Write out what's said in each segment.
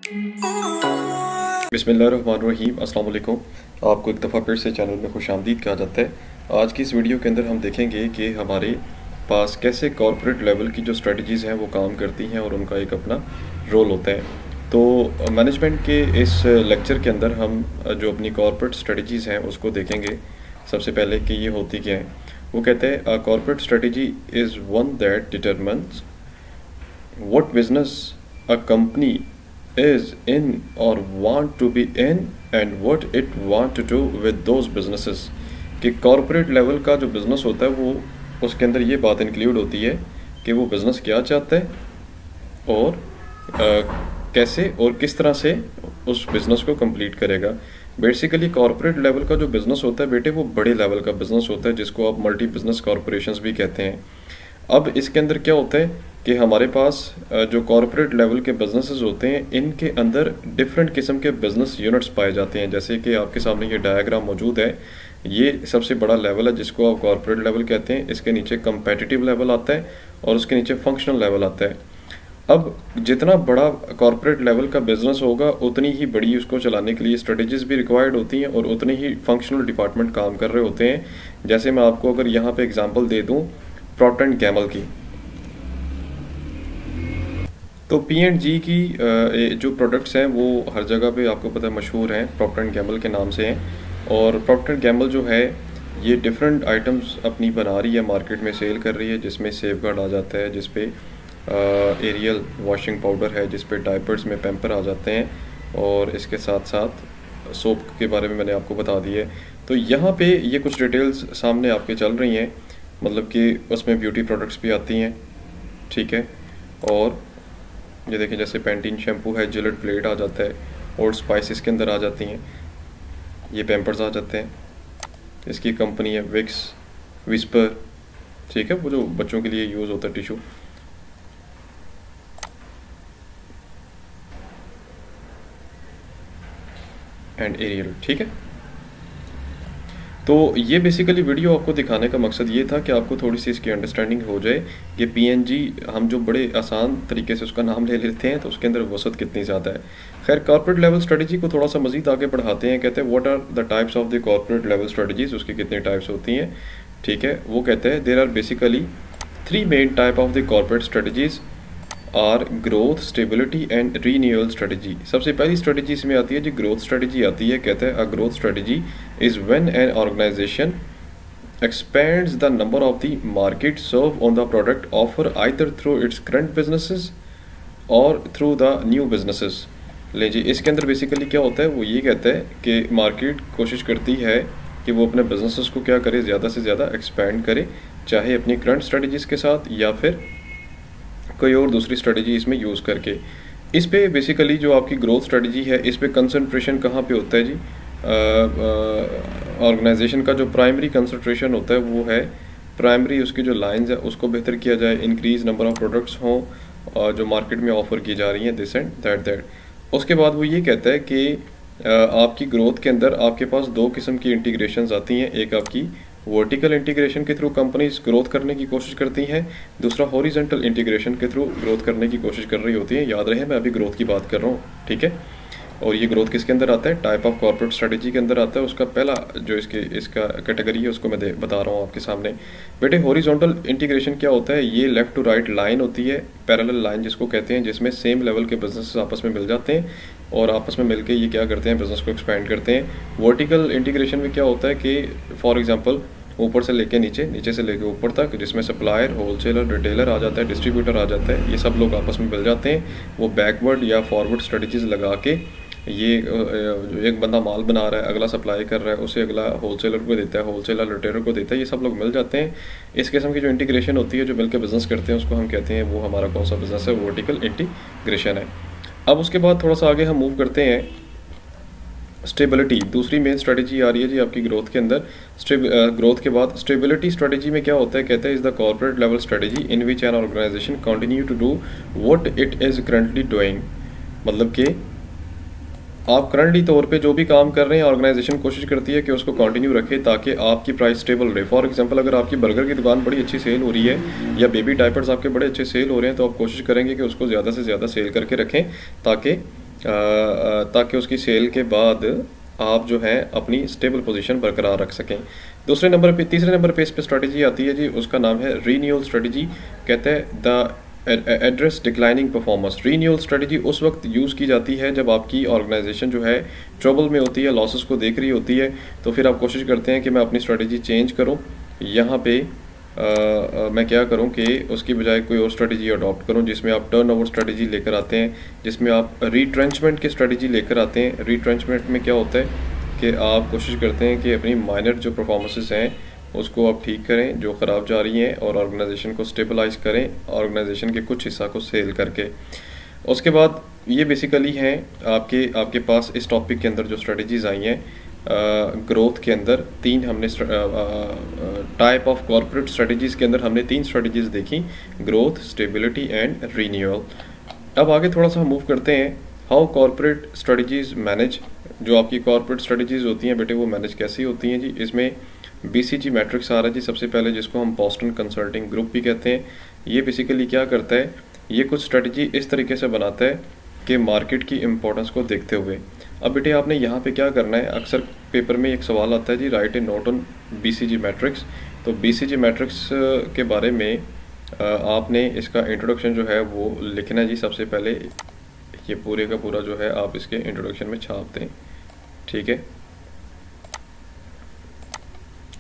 बिस्मिल्लाहिर्रहमानिर्रहीम, अस्सलाम वालेकुम। आपको एक दफ़ा फिर से चैनल में खुशामदीद कहा जाता है। आज की इस वीडियो के अंदर हम देखेंगे कि हमारे पास कैसे कॉर्पोरेट लेवल की जो स्ट्रेटजीज़ हैं वो काम करती हैं और उनका एक अपना रोल होता है। तो मैनेजमेंट के इस लेक्चर के अंदर हम जो अपनी कॉर्पोरेट स्ट्रेटजीज़ हैं उसको देखेंगे। सबसे पहले कि ये होती क्या है। वो कहते हैं a corporate strategy is one that determines what business a company is in or want to be in and what it want to do with those businesses। कि कॉर्पोरेट लेवल का जो बिज़नेस होता है वो उसके अंदर ये बात इंक्लूड होती है कि वो बिज़नेस क्या चाहता है और कैसे और किस तरह से उस बिज़नेस को कंप्लीट करेगा। बेसिकली कॉर्पोरेट लेवल का जो बिज़नेस होता है बेटे वो बड़े लेवल का बिज़नेस होता है जिसको आप मल्टी बिज़नेस कॉर्पोरेशंस भी कहते हैं। अब इसके अंदर क्या होता है कि हमारे पास जो कॉर्पोरेट लेवल के बिजनेसेस होते हैं इनके अंदर डिफरेंट किस्म के बिजनेस यूनिट्स पाए जाते हैं। जैसे कि आपके सामने ये डायग्राम मौजूद है, ये सबसे बड़ा लेवल है जिसको आप कॉर्पोरेट लेवल कहते हैं। इसके नीचे कंपेटिटिव लेवल आता है और उसके नीचे फंक्शनल लेवल आता है। अब जितना बड़ा कॉर्पोरेट लेवल का बिजनेस होगा उतनी ही बड़ी उसको चलाने के लिए स्ट्रेटजीज भी रिक्वायर्ड होती हैं और उतने ही फंक्शनल डिपार्टमेंट काम कर रहे होते हैं। जैसे मैं आपको अगर यहाँ पे एग्जांपल दे दूँ प्रॉक्टर एंड गैमल की, तो P&G की जो प्रोडक्ट्स हैं वो हर जगह पे आपको पता है मशहूर हैं, प्रॉक्टर एंड गैमल के नाम से हैं। और प्रॉक्टर एंड गैमल जो है ये डिफरेंट आइटम्स अपनी बना रही है, मार्केट में सेल कर रही है, जिसमें सेफगार्ड आ जाता है, जिस पे एरियल वॉशिंग पाउडर है, जिस पे डायपर्स में पैम्पर आ जाते हैं, और इसके साथ साथ सोप के बारे में मैंने आपको बता दी है। तो यहाँ पे ये कुछ डिटेल्स सामने आपके चल रही हैं, मतलब कि उसमें ब्यूटी प्रोडक्ट्स भी आती हैं, ठीक है। और ये देखिए जैसे पेंटीन शैम्पू है, जिलेट ब्लेड आ जाता है, और स्पाइसेस के अंदर आ जाती हैं, ये पैम्पर्स आ जाते हैं। इसकी कंपनी है विक्स, विस्पर, ठीक है, वो जो बच्चों के लिए यूज़ होता है टिशू। एंड एरियल, ठीक है। तो ये बेसिकली वीडियो आपको दिखाने का मकसद ये था कि आपको थोड़ी सी इसकी अंडरस्टैंडिंग हो जाए कि P&G हम जो बड़े आसान तरीके से उसका नाम ले लेते हैं तो उसके अंदर वसअत कितनी ज़्यादा है। खैर कॉर्पोरेट लेवल स्ट्रेटजी को थोड़ा सा मज़ीद आगे बढ़ाते हैं। कहते हैं what are the types of the corporate level strategies, उसकी कितनी टाइप्स होती हैं, ठीक है। वो कहते हैं there are basically 3 main type of the corporate strategies are growth, stability and renewal strategy. सबसे पहली स्ट्रेटजी इसमें आती है जी ग्रोथ स्ट्रेटजी आती है। कहते हैं a growth strategy is when an organization expands the number of the market served on the product offer either through its current businesses or through the new businesses। ले जी इसके अंदर बेसिकली क्या होता है, वो ये कहता है कि मार्केट कोशिश करती है कि वो अपने बिजनेसेस को क्या करे, ज़्यादा से ज़्यादा एक्सपेंड करे, चाहे अपनी करंट स्ट्रेटजीज़ के साथ या फिर कोई और दूसरी स्ट्रेटजी इसमें यूज़ करके। इस पे बेसिकली जो आपकी ग्रोथ स्ट्रेटजी है इस पे कंसंट्रेशन कहाँ पे होता है जी, ऑर्गेनाइजेशन का जो प्राइमरी कंसंट्रेशन होता है वो है प्राइमरी उसकी जो लाइंस है उसको बेहतर किया जाए, इंक्रीज नंबर ऑफ प्रोडक्ट्स हों जो मार्केट में ऑफर की जा रही हैं, दिस एंड दैट। उसके बाद वो ये कहता है कि आपकी ग्रोथ के अंदर आपके पास 2 किस्म की इंटीग्रेशंस आती हैं। एक आपकी वर्टिकल इंटीग्रेशन के थ्रू कंपनीज ग्रोथ करने की कोशिश करती हैं, दूसरा हॉरिजॉन्टल इंटीग्रेशन के थ्रू ग्रोथ करने की कोशिश कर रही होती है। याद रहे मैं अभी ग्रोथ की बात कर रहा हूँ, ठीक है। और ये ग्रोथ किसके अंदर आता है, टाइप ऑफ कॉर्पोरेट स्ट्रेटजी के अंदर आता है। उसका पहला जो इसका कैटेगरी है उसको मैं बता रहा हूँ आपके सामने। बेटे हॉरिजॉन्टल इंटीग्रेशन क्या होता है, ये लेफ्ट टू राइट लाइन होती है, पैरेलल लाइन जिसको कहते हैं, जिसमें सेम लेवल के बिजनेस आपस में मिल जाते हैं और आपस में मिलके ये क्या करते हैं, बिजनेस को एक्सपेंड करते हैं। वर्टिकल इंटीग्रेशन में क्या होता है कि फॉर एग्जांपल ऊपर से लेके नीचे, नीचे से लेके ऊपर तक, जिसमें सप्लायर, होलसेलर, रिटेलर आ जाता है, डिस्ट्रीब्यूटर आ जाता है, ये सब लोग आपस में मिल जाते हैं। वो बैकवर्ड या फॉरवर्ड स्ट्रेटजीज लगा के ये एक बंदा माल बना रहा है, अगला सप्लाई कर रहा है, उसे अगला होलसेलर को देता है, होलसेलर रिटेलर को देता है, ये सब लोग मिल जाते हैं। इस किस्म की जो इंटीग्रेशन होती है, जो मिलकर बिजनेस करते हैं, उसको हम कहते हैं वो हमारा कौन सा बिजनेस है, वर्टिकल इंटीग्रेशन है। अब उसके बाद थोड़ा सा आगे हम मूव करते हैं, स्टेबिलिटी दूसरी मेन स्ट्रेटजी आ रही है जी आपकी ग्रोथ के अंदर। ग्रोथ के बाद स्टेबिलिटी स्ट्रेटजी में क्या होता है, कहते हैं is the corporate level strategy in which an organization continue to do what it is currently doing. मतलब कि आप करंटली तौर पे जो भी काम कर रहे हैं ऑर्गेनाइजेशन कोशिश करती है कि उसको कंटिन्यू रखे ताकि आपकी प्राइस स्टेबल रहे। फॉर एग्जांपल अगर आपकी बर्गर की दुकान बड़ी अच्छी सेल हो रही है या बेबी डायपर्स आपके बड़े अच्छे सेल हो रहे हैं तो आप कोशिश करेंगे कि उसको ज़्यादा से ज़्यादा सेल करके रखें ताकि ताकि उसकी सेल के बाद आप जो है अपनी स्टेबल पोजीशन बरकरार रख सकें। तीसरे नंबर पे इस पे स्ट्रेटजी आती है जी, उसका नाम है रीन्यूअल स्ट्रेटजी। कहते हैं the address declining performance. Renewal strategy उस वक्त यूज़ की जाती है जब आपकी ऑर्गेनाइजेशन जो है ट्रबल में होती है, लॉसेस को देख रही होती है, तो फिर आप कोशिश करते हैं कि मैं अपनी स्ट्रेटजी चेंज करूं। यहाँ पे मैं क्या करूं कि उसकी बजाय कोई और स्ट्रेटजी अडॉप्ट करूं जिसमें आप टर्नओवर स्ट्रेटजी लेकर आते हैं, जिसमें आप रिट्रेंचमेंट की स्ट्रेटजी लेकर आते हैं। रिट्रेंचमेंट में क्या होता है कि आप कोशिश करते हैं कि अपनी माइनर जो परफॉर्मेंसेस हैं उसको आप ठीक करें जो ख़राब जा रही हैं, और ऑर्गेनाइजेशन को स्टेबलाइज करें ऑर्गेनाइजेशन के कुछ हिस्सा को सेल करके। उसके बाद ये बेसिकली हैं आपके पास इस टॉपिक के अंदर जो स्ट्रेटजीज़ आई हैं ग्रोथ के अंदर। तीन हमने टाइप ऑफ कॉर्पोरेट स्ट्रेटजीज़ के अंदर हमने 3 स्ट्रेटजीज़ देखी, ग्रोथ, स्टेबिलिटी एंड रीन्यूअल। अब आगे थोड़ा सा मूव करते हैं हाउ कॉर्पोरेट स्ट्रेटजीज़ मैनेज। जो आपकी कॉर्पोरेट स्ट्रेटजीज़ होती हैं बेटे वो मैनेज कैसी होती हैं जी। इसमें BCG मैट्रिक्स आ रहा है जी सबसे पहले, जिसको हम बोस्टन कंसल्टिंग ग्रुप भी कहते हैं। ये बेसिकली क्या करता है, ये कुछ स्ट्रेटजी इस तरीके से बनाता है कि मार्केट की इम्पोर्टेंस को देखते हुए। अब बेटे आपने यहाँ पे क्या करना है, अक्सर पेपर में एक सवाल आता है जी write a note on BCG matrix. तो BCG मैट्रिक्स के बारे में आपने इसका इंट्रोडक्शन जो है वो लिखना है जी सबसे पहले। ये पूरे का पूरा जो है आप इसके इंट्रोडक्शन में छाप दें, ठीक है,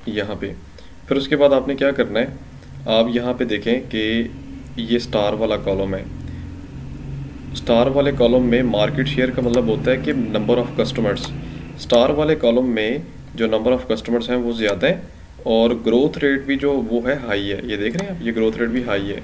यहाँ पे। फिर उसके बाद आपने क्या करना है, आप यहाँ पे देखें कि ये स्टार वाला कॉलम है। स्टार वाले कॉलम में मार्केट शेयर का मतलब होता है कि नंबर ऑफ कस्टमर्स। स्टार वाले कॉलम में जो नंबर ऑफ कस्टमर्स हैं वो ज़्यादा है, और ग्रोथ रेट भी जो वो है हाई है। ये देख रहे हैं आप, ये ग्रोथ रेट भी हाई है।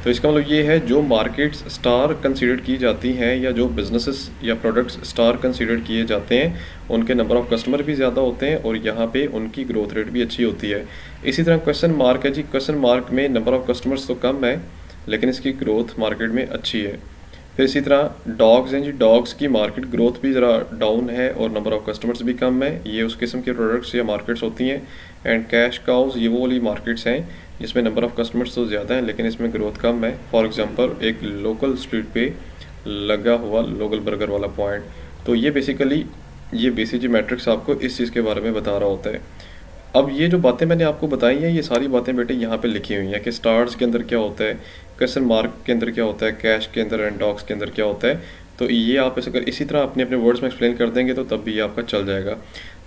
तो इसका मतलब ये है जो मार्केट्स स्टार कंसीडर की जाती हैं या जो बिजनेसेस या प्रोडक्ट्स स्टार कंसीडर किए जाते हैं उनके नंबर ऑफ कस्टमर भी ज़्यादा होते हैं और यहाँ पे उनकी ग्रोथ रेट भी अच्छी होती है। इसी तरह क्वेश्चन मार्क है जी, क्वेश्चन मार्क में नंबर ऑफ कस्टमर्स तो कम है लेकिन इसकी ग्रोथ मार्केट में अच्छी है। फिर इसी तरह डॉग्स हैं जी, डॉग्स की मार्केट ग्रोथ भी ज़रा डाउन है और नंबर ऑफ कस्टमर्स भी कम है। ये उस किस्म के प्रोडक्ट्स या मार्केट्स होती हैं। एंड कैश काउज, ये वो वाली मार्केट्स हैं जिसमें नंबर ऑफ कस्टमर्स तो ज़्यादा है लेकिन इसमें ग्रोथ कम है। फॉर एग्जांपल एक लोकल स्ट्रीट पे लगा हुआ लोकल बर्गर वाला पॉइंट। तो ये बेसिकली ये BCG मैट्रिक्स आपको इस चीज़ के बारे में बता रहा होता है। अब ये जो बातें मैंने आपको बताई हैं ये सारी बातें बेटे यहाँ पे लिखी हुई हैं कि स्टार्स के अंदर क्या होता है, क्वेश्चन मार्क के अंदर क्या होता है, कैश के अंदर एंड डॉग्स के अंदर क्या होता है। तो ये आप अगर इसी तरह अपने अपने वर्ड्स में एक्सप्लेन कर देंगे तो तब भी ये आपका चल जाएगा।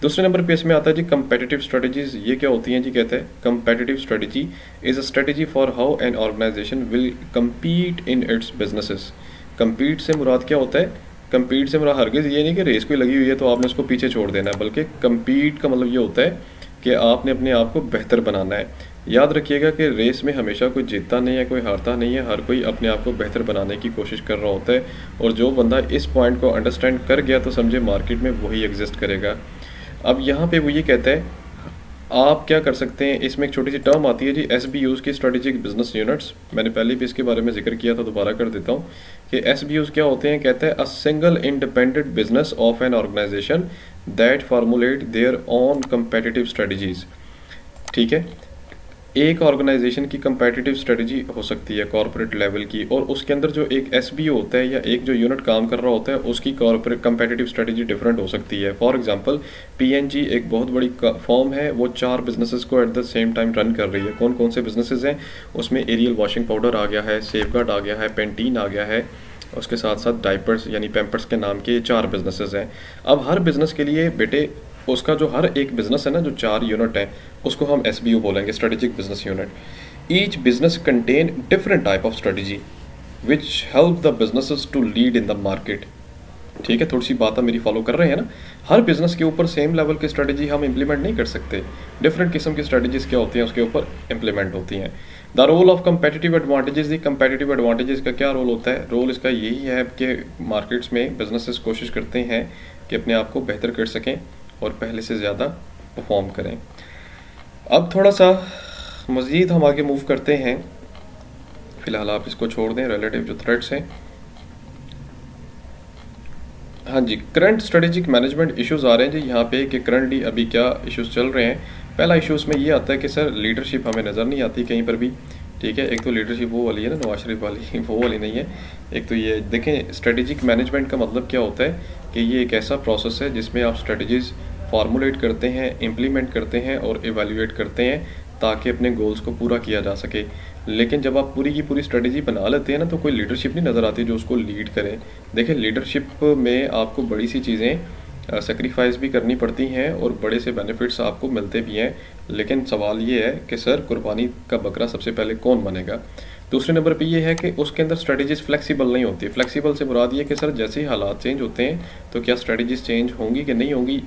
दूसरे नंबर पे इसमें आता है जी कंपेटिटिव स्ट्रेटजीज। ये क्या होती हैं जी, कहते हैं competitive strategy is a strategy for how an organization will compete in its businesses. Compete से मुराद क्या होता है, कम्पीट से मुराद हरगिज़ ये नहीं कि रेस कोई लगी हुई है तो आपने उसको पीछे छोड़ देना है, बल्कि कम्पीट का मतलब ये होता है कि आपने अपने आप को बेहतर बनाना है। याद रखिएगा कि रेस में हमेशा कोई जीतता नहीं है, कोई हारता नहीं है, हर कोई अपने आप को बेहतर बनाने की कोशिश कर रहा होता है। और जो बंदा इस पॉइंट को अंडरस्टैंड कर गया तो समझे मार्केट में वही एग्जिस्ट करेगा। अब यहाँ पे वो ये कहता है आप क्या कर सकते हैं, इसमें एक छोटी सी टर्म आती है जी SBUs की, स्ट्रेटेजिक बिजनेस यूनिट्स। मैंने पहले भी इसके बारे में जिक्र किया था, दोबारा कर देता हूँ कि SBUs क्या होते हैं। कहते हैं a single independent business of an organization that formulate their own competitive strategies. ठीक है, एक ऑर्गेनाइजेशन की कंपेटिटिव स्ट्रेटजी हो सकती है कॉर्पोरेट लेवल की, और उसके अंदर जो एक SBU होता है या एक जो यूनिट काम कर रहा होता है उसकी कॉर्पोरेट कंपेटिटिव स्ट्रेटजी डिफरेंट हो सकती है। फॉर एग्जांपल PNG एक बहुत बड़ी फॉर्म है, वो 4 बिजनेसेस को at the same time run कर रही है। कौन कौन से बिजनेसेस हैं उसमें, एरियल वॉशिंग पाउडर आ गया है, सेफगार्ड आ गया है, पेंटीन आ गया है, उसके साथ साथ डाइपर्स यानी पैम्पर्स के नाम के 4 बिजनेसेस हैं। अब हर बिजनेस के लिए बेटे उसका जो हर एक बिजनेस है ना, जो 4 यूनिट है उसको हम SBU बोलेंगे, strategic business unit. Each business contain different type of strategy which help the businesses to lead in the market. ठीक है, थोड़ी सी बात मेरी फॉलो कर रहे हैं ना। हर बिजनेस के ऊपर सेम लेवल की स्ट्रेटजी हम इंप्लीमेंट नहीं कर सकते, डिफरेंट किस्म की स्ट्रेटजीज क्या होती हैं उसके ऊपर इंप्लीमेंट होती हैं। The role of competitive advantages, the competitive advantages का क्या रोल होता है, रोल इसका यही है कि मार्केट्स में बिजनेसेस कोशिश करते हैं कि अपने आप को बेहतर कर सकें और पहले से ज़्यादा परफॉर्म करें। अब थोड़ा सा मज़ीद हम आगे मूव करते हैं, फ़िलहाल आप इसको छोड़ दें, रिलेटिव जो थ्रेट्स हैं। हाँ जी, करंट स्ट्रेटेजिक मैनेजमेंट इश्यूज़ आ रहे हैं जी यहाँ पे कि करंटली अभी क्या इश्यूज़ चल रहे हैं। पहला इशू उसमें ये आता है कि सर लीडरशिप हमें नज़र नहीं आती कहीं पर भी। ठीक है। एक तो लीडरशिप वो वाली है ना, नवाज शरीफ वाली वो वाली नहीं है। एक तो ये देखें, स्ट्रेटेजिक मैनेजमेंट का मतलब क्या होता है कि ये एक ऐसा प्रोसेस है जिसमें आप स्ट्रेटजीज फार्मूलेट करते हैं, इम्प्लीमेंट करते हैं और एवेल्युएट करते हैं ताकि अपने गोल्स को पूरा किया जा सके। लेकिन जब आप पूरी की पूरी स्ट्रेटजी बना लेते हैं ना, तो कोई लीडरशिप नहीं नज़र आती जो उसको लीड करे। देखिए, लीडरशिप में आपको बड़ी सी चीज़ें सेक्रीफाइस भी करनी पड़ती हैं और बड़े से बेनिफिट्स आपको मिलते भी हैं। लेकिन सवाल ये है कि सर, कुर्बानी का बकरा सबसे पहले कौन बनेगा। दूसरे नंबर पे ये है कि उसके अंदर स्ट्रेटजीज फ्लेक्सिबल नहीं होती। फ्लेक्सिबल से मुराद ये कि सर, जैसे ही हालात चेंज होते हैं तो क्या स्ट्रेटजीज चेंज होंगी कि नहीं होंगी,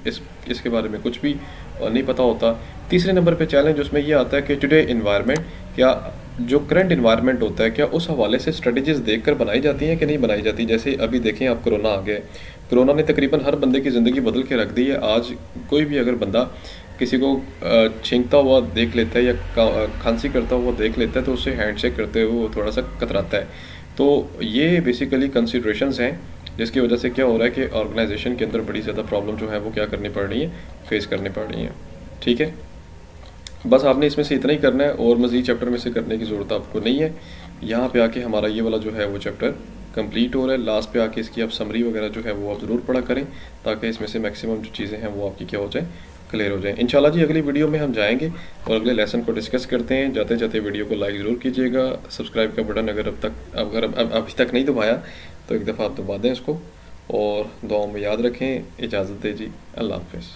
इसके बारे में कुछ भी नहीं पता होता। तीसरे नंबर पे चैलेंज उसमें ये आता है कि टुडे इन्वायरमेंट, क्या जो करंट इन्वायरमेंट होता है, क्या उस हवाले से स्ट्रेटजीज देखकर बनाई जाती हैं कि नहीं बनाई जाती। जैसे अभी देखें आप, कोरोना आ गया। कोरोना ने तकरीबन हर बंदे की ज़िंदगी बदल के रख दी है। आज कोई भी अगर बंदा किसी को छींकता हुआ देख लेता है या खांसी करता हुआ देख लेता है तो उससे हैंडशेक करते हुए वो थोड़ा सा कतराता है। तो ये बेसिकली कंसिडरेशंस हैं जिसकी वजह से क्या हो रहा है कि ऑर्गेनाइजेशन के अंदर बड़ी ज़्यादा प्रॉब्लम जो है वो क्या करनी पड़ रही है, फेस करनी पड़ रही है। ठीक है, बस आपने इसमें से इतना ही करना है और मज़ीद चैप्टर में से करने की ज़रूरत आपको नहीं है। यहाँ पे आके हमारा ये वाला जो है वो चैप्टर कंप्लीट हो रहा है। लास्ट पे आके इसकी आप समरी वगैरह जो है वो आप ज़रूर पढ़ा करें ताकि इसमें से मैक्सिमम जो चीज़ें हैं वो आपकी क्या हो जाए, क्लियर हो जाए। इंशाल्लाह जी अगली वीडियो में हम जाएंगे और अगले लेसन को डिस्कस करते हैं। जाते जाते वीडियो को लाइक ज़रूर कीजिएगा। सब्सक्राइब का बटन अगर अभी तक नहीं दबाया तो एक दफ़ा आप दबा दें इसको और दुआओं में याद रखें। इजाज़त दें जी, अल्लाह हाफ़िज़।